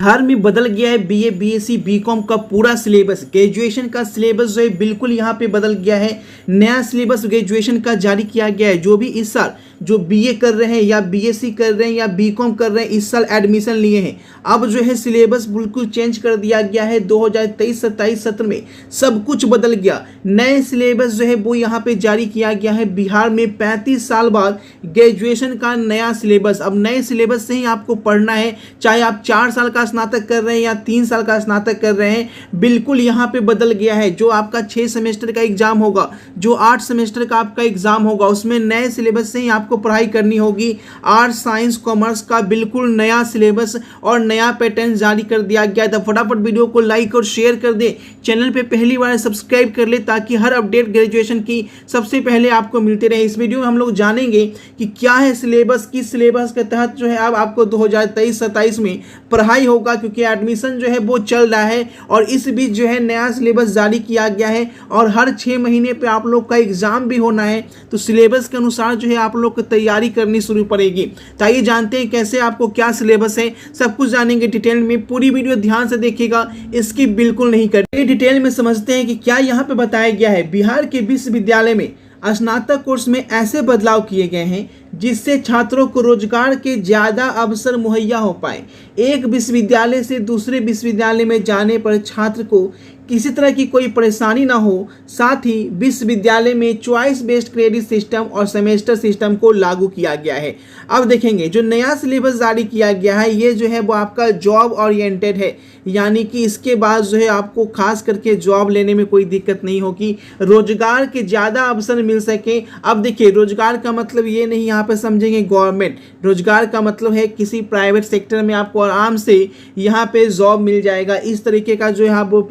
बिहार में बदल गया है बीए, बीएससी, बीकॉम का पूरा सिलेबस। ग्रेजुएशन का सिलेबस जो है बिल्कुल यहाँ पे बदल गया है। नया सिलेबस ग्रेजुएशन का जारी किया गया है। जो भी इस साल जो बीए कर रहे हैं या बीएससी कर रहे हैं या बीकॉम कर रहे हैं, इस साल एडमिशन लिए हैं, अब जो है सिलेबस बिल्कुल चेंज कर दिया गया है। 2023-27 सत्र में सब कुछ बदल गया। नए सिलेबस जो है वो यहाँ पे जारी किया गया है। बिहार में 35 साल बाद ग्रेजुएशन का नया सिलेबस। अब नए सिलेबस से ही आपको पढ़ना है, चाहे आप 4 साल का स्नातक कर रहे हैं या 3 साल का स्नातक कर रहे हैं, बिल्कुल यहाँ पे बदल गया है। जो आपका 6 सेमेस्टर का एग्जाम होगा, जो 8 सेमेस्टर का आपका एग्जाम होगा, उसमें नए सिलेबस से ही आपको पढ़ाई करनी होगी। आर्ट्स, साइंस, कॉमर्स का बिल्कुल नया सिलेबस और नया पैटर्न जारी कर दिया गया है। तो फटाफट वीडियो को लाइक और शेयर कर दे, चैनल पे पहली बार सब्सक्राइब कर ले ताकि हर अपडेट ग्रेजुएशन की सबसे पहले आपको मिलते रहे। इस वीडियो में हम लोग जानेंगे कि क्या है सिलेबस, किस सिलेबस के तहत जो है अब आपको 2023-27 में पढ़ाई होगा, क्योंकि एडमिशन जो है वो चल रहा है और इस बीच जो है नया सिलेबस जारी किया गया है और हर 6 महीने पे आप लोग का एग्जाम भी होना है। तो सिलेबस के अनुसार जो है आप लोग को तैयारी करनी शुरू पड़ेगी। तो आइए जानते हैं कैसे आपको क्या सिलेबस है, सब कुछ जानेंगे डिटेल में। पूरी वीडियो ध्यान से देखिएगा, इसकी बिल्कुल नहीं करें। डिटेल में समझते हैं कि क्या यहाँ पे बताया गया है। बिहार के विश्वविद्यालय में स्नातक कोर्स में ऐसे बदलाव किए गए हैं जिससे छात्रों को रोजगार के ज़्यादा अवसर मुहैया हो पाए। एक विश्वविद्यालय से दूसरे विश्वविद्यालय में जाने पर छात्र को किसी तरह की कोई परेशानी ना हो। साथ ही विश्वविद्यालय में चॉइस बेस्ड क्रेडिट सिस्टम और सेमेस्टर सिस्टम को लागू किया गया है। अब देखेंगे जो नया सिलेबस जारी किया गया है, ये जो है वो आपका जॉब ओरिएंटेड है, यानी कि इसके बाद जो है आपको खास करके जॉब लेने में कोई दिक्कत नहीं होगी, रोजगार के ज़्यादा अवसर मिल सके। अब देखिए, रोजगार का मतलब ये नहीं यहाँ पे समझेंगे गवर्नमेंट, रोजगार का मतलब है किसी प्राइवेट सेक्टर में आपको आराम से यहाँ पे जॉब मिल जाएगा। इस तरीके का जो है वो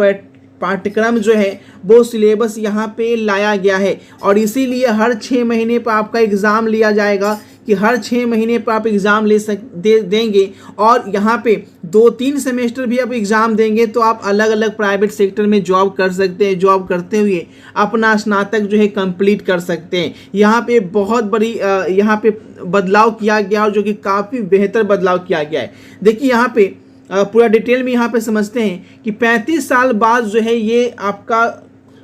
पाठ्यक्रम जो है वो सिलेबस यहाँ पे लाया गया है और इसीलिए हर 6 महीने पर आपका एग्ज़ाम लिया जाएगा कि हर 6 महीने पर आप एग्ज़ाम देंगे और यहाँ पे 2-3 सेमेस्टर भी आप एग्ज़ाम देंगे तो आप अलग अलग प्राइवेट सेक्टर में जॉब कर सकते हैं। जॉब करते हुए अपना स्नातक जो है कंप्लीट कर सकते हैं। यहाँ पे बहुत बड़ी यहाँ पे बदलाव किया गया और जो कि काफ़ी बेहतर बदलाव किया गया है। देखिए यहाँ पे पूरा डिटेल में यहाँ पे समझते हैं कि 35 साल बाद जो है ये आपका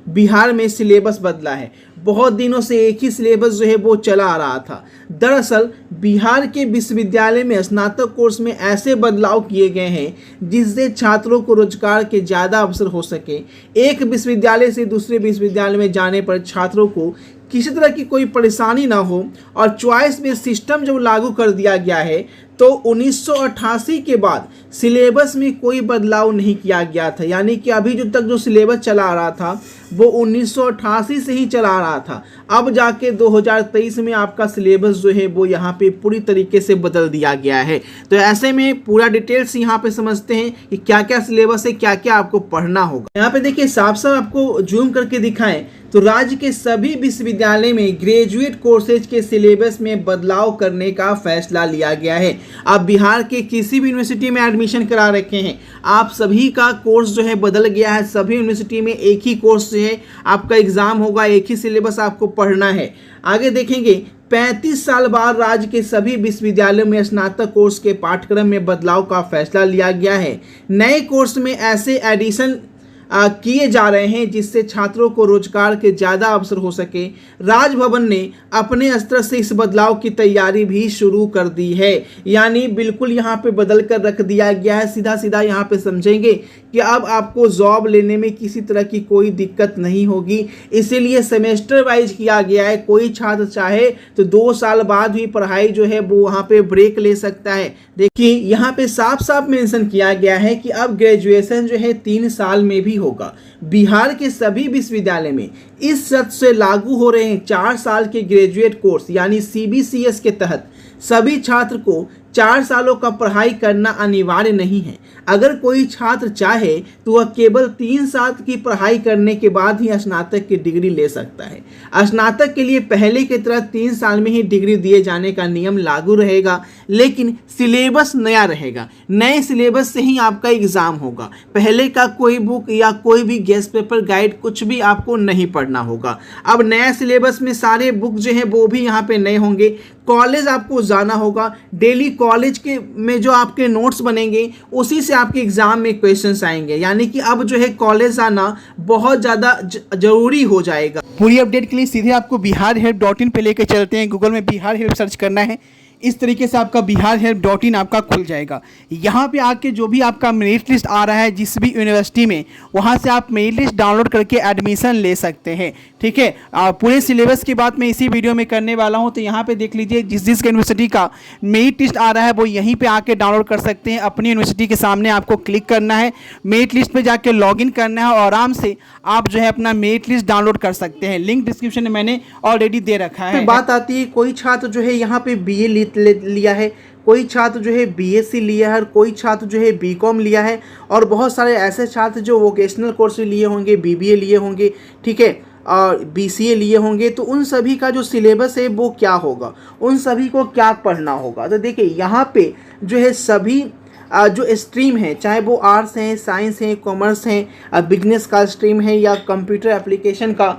बिहार में सिलेबस बदला है। बहुत दिनों से एक ही सिलेबस जो है वो चला आ रहा था। दरअसल बिहार के विश्वविद्यालय में स्नातक कोर्स में ऐसे बदलाव किए गए हैं जिससे छात्रों को रोजगार के ज़्यादा अवसर हो सके। एक विश्वविद्यालय से दूसरे विश्वविद्यालय में जाने पर छात्रों को किसी तरह की कोई परेशानी ना हो और चॉइस बेस्ड सिस्टम जब लागू कर दिया गया है तो 1988 के बाद सिलेबस में कोई बदलाव नहीं किया गया था। यानी कि अभी जो तक जो सिलेबस चला आ रहा था वो 1988 से ही चला आ रहा था। अब जाके 2023 में आपका सिलेबस जो है वो यहाँ पे पूरी तरीके से बदल दिया गया है। तो ऐसे में पूरा डिटेल्स यहाँ पे समझते हैं कि क्या क्या सिलेबस है, क्या क्या आपको पढ़ना होगा। यहाँ पे देखिए साफ साफ आपको जूम करके दिखाएं तो राज्य के सभी विश्वविद्यालय में ग्रेजुएट कोर्सेज के सिलेबस में बदलाव करने का फैसला लिया गया है। आप बिहार के किसी भी यूनिवर्सिटी में एडमिशन करा रखे हैं, आप सभी का कोर्स जो है बदल गया है। सभी यूनिवर्सिटी में एक ही कोर्स जो है आपका एग्जाम होगा, एक ही सिलेबस आपको पढ़ना है। आगे देखेंगे 35 साल बाद राज्य के सभी विश्वविद्यालयों में स्नातक कोर्स के पाठ्यक्रम में बदलाव का फैसला लिया गया है। नए कोर्स में ऐसे एडिशन किए जा रहे हैं जिससे छात्रों को रोजगार के ज़्यादा अवसर हो सके। राजभवन ने अपने स्तर से इस बदलाव की तैयारी भी शुरू कर दी है। यानी बिल्कुल यहाँ पे बदल कर रख दिया गया है। सीधा सीधा यहाँ पे समझेंगे कि अब आपको जॉब लेने में किसी तरह की कोई दिक्कत नहीं होगी। इसीलिए सेमेस्टर वाइज किया गया है। कोई छात्र चाहे तो 2 साल बाद भी पढ़ाई जो है वो वहाँ पे ब्रेक ले सकता है। देखिए यहाँ पे साफ साफ मेंशन किया गया है कि अब ग्रेजुएशन जो है 3 साल में भी होगा। बिहार के सभी विश्वविद्यालय में इस शर्त से लागू हो रहे हैं 4 साल के ग्रेजुएट कोर्स, यानी CBCS के तहत सभी छात्र को 4 सालों का पढ़ाई करना अनिवार्य नहीं है। अगर कोई छात्र चाहे तो वह केवल 3 साल की पढ़ाई करने के बाद ही स्नातक की डिग्री ले सकता है। स्नातक के लिए पहले की तरह 3 साल में ही डिग्री दिए जाने का नियम लागू रहेगा, लेकिन सिलेबस नया रहेगा। नए सिलेबस से ही आपका एग्जाम होगा। पहले का कोई बुक या कोई भी गेस्ट पेपर गाइड कुछ भी आपको नहीं पढ़ना होगा। अब नया सिलेबस में सारे बुक जो है वो भी यहाँ पे नए होंगे। कॉलेज आपको जाना होगा, डेली कॉलेज के में जो आपके नोट्स बनेंगे उसी से आपके एग्जाम में क्वेश्चंस आएंगे। यानी कि अब जो है कॉलेज आना बहुत ज़्यादा जरूरी हो जाएगा। पूरी अपडेट के लिए सीधे आपको biharhelp.in पे लेकर चलते हैं। गूगल में बिहार हेल्प सर्च करना है, इस तरीके से आपका biharhelp.in आपका खुल जाएगा। यहाँ पे आके जो भी आपका मेरिट लिस्ट आ रहा है जिस भी यूनिवर्सिटी में, वहाँ से आप मेरिट लिस्ट डाउनलोड करके एडमिशन ले सकते हैं। ठीक है, पूरे सिलेबस की बात मैं इसी वीडियो में करने वाला हूँ। तो यहाँ पे देख लीजिए जिस यूनिवर्सिटी का मेरिट लिस्ट आ रहा है वो यहीं पे आके डाउनलोड कर सकते हैं। अपनी यूनिवर्सिटी के सामने आपको क्लिक करना है, मेरिट लिस्ट पे जाके लॉगिन करना है और आराम से आप जो है अपना मेरिट लिस्ट डाउनलोड कर सकते हैं। लिंक डिस्क्रिप्शन में मैंने ऑलरेडी दे रखा है। बात आती है कोई छात्र जो है यहाँ पे BA लिया है, कोई छात्र जो है BSc लिया है, और कोई छात्र जो है BCom लिया है, और बहुत सारे ऐसे छात्र जो वोकेशनल कोर्स लिए होंगे, BBA लिए होंगे, ठीक है, और BCA लिए होंगे। तो उन सभी का जो सिलेबस है वो क्या होगा, उन सभी को क्या पढ़ना होगा। तो देखिए यहाँ पे जो है सभी जो स्ट्रीम है, चाहे वो आर्ट्स हैं, साइंस हैं, कॉमर्स हैं, बिजनेस का स्ट्रीम है या कंप्यूटर एप्लीकेशन का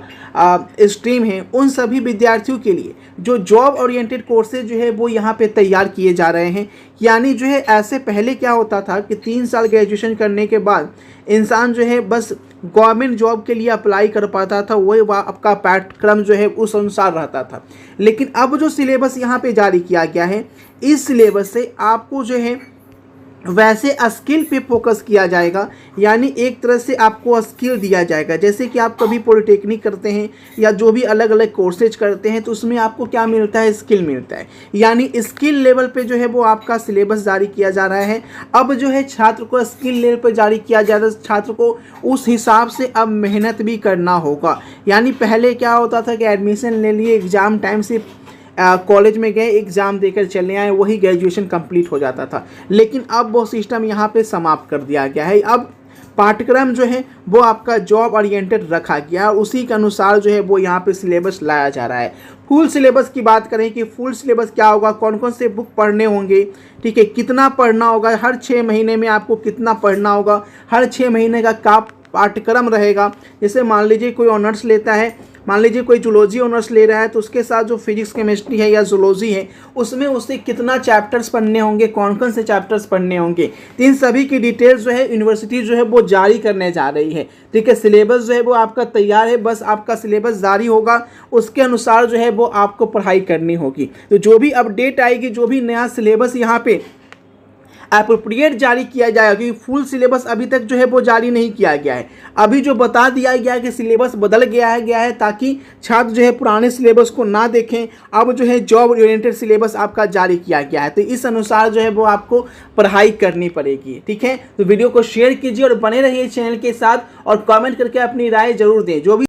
स्ट्रीम है, उन सभी विद्यार्थियों के लिए जो जॉब ओरिएंटेड कोर्सेज जो है वो यहाँ पे तैयार किए जा रहे हैं। यानी जो है ऐसे पहले क्या होता था कि 3 साल ग्रेजुएशन करने के बाद इंसान जो है बस गवर्नमेंट जॉब के लिए अप्लाई कर पाता था, वही आपका पाठ्यक्रम जो है उस अनुसार रहता था। लेकिन अब जो सिलेबस यहाँ पे जारी किया गया है, इस सिलेबस से आपको जो है वैसे स्किल पे फोकस किया जाएगा। यानी एक तरह से आपको स्किल दिया जाएगा। जैसे कि आप कभी पॉलिटेक्निक करते हैं या जो भी अलग अलग कोर्सेज करते हैं तो उसमें आपको क्या मिलता है, स्किल मिलता है। यानी स्किल लेवल पे जो है वो आपका सिलेबस जारी किया जा रहा है। अब जो है छात्र को स्किल लेवल पे जारी किया जा रहा है, छात्र को उस हिसाब से अब मेहनत भी करना होगा। यानी पहले क्या होता था कि एडमिशन ले लिए, एग्ज़ाम टाइम से कॉलेज में गए, एग्ज़ाम देकर चले आए, वही ग्रेजुएशन कंप्लीट हो जाता था। लेकिन अब वो सिस्टम यहाँ पे समाप्त कर दिया गया है। अब पाठ्यक्रम जो है वो आपका जॉब ओरिएंटेड रखा गया है, उसी के अनुसार जो है वो यहाँ पे सिलेबस लाया जा रहा है। फुल सिलेबस की बात करें कि फुल सिलेबस क्या होगा, कौन कौन से बुक पढ़ने होंगे, ठीक है, कितना पढ़ना होगा, हर 6 महीने में आपको कितना पढ़ना होगा, हर 6 महीने का क्या पाठ्यक्रम रहेगा। जैसे मान लीजिए कोई ऑनर्स लेता है, मान लीजिए कोई जूलॉजी ऑनर्स ले रहा है, तो उसके साथ जो फिजिक्स केमिस्ट्री है या जूलॉजी है उसमें उसे कितना चैप्टर्स पढ़ने होंगे, कौन कौन से चैप्टर्स पढ़ने होंगे, तो इन सभी की डिटेल्स जो है यूनिवर्सिटी जो है वो जारी करने जा रही है। ठीक है, सिलेबस जो है वो आपका तैयार है, बस आपका सिलेबस जारी होगा, उसके अनुसार जो है वो आपको पढ़ाई करनी होगी। तो जो भी अपडेट आएगी, जो भी नया सिलेबस यहाँ पे अप्रोप्रिएट जारी किया जाएगा, क्योंकि फुल सिलेबस अभी तक जो है वो जारी नहीं किया गया है। अभी जो बता दिया गया है कि सिलेबस बदल गया है ताकि छात्र जो है पुराने सिलेबस को ना देखें। अब जो है जॉब ओरिएंटेड सिलेबस आपका जारी किया गया है, तो इस अनुसार जो है वो आपको पढ़ाई करनी पड़ेगी। ठीक है, तो वीडियो को शेयर कीजिए और बने रहिए चैनल के साथ और कमेंट करके अपनी राय जरूर दें। जो भी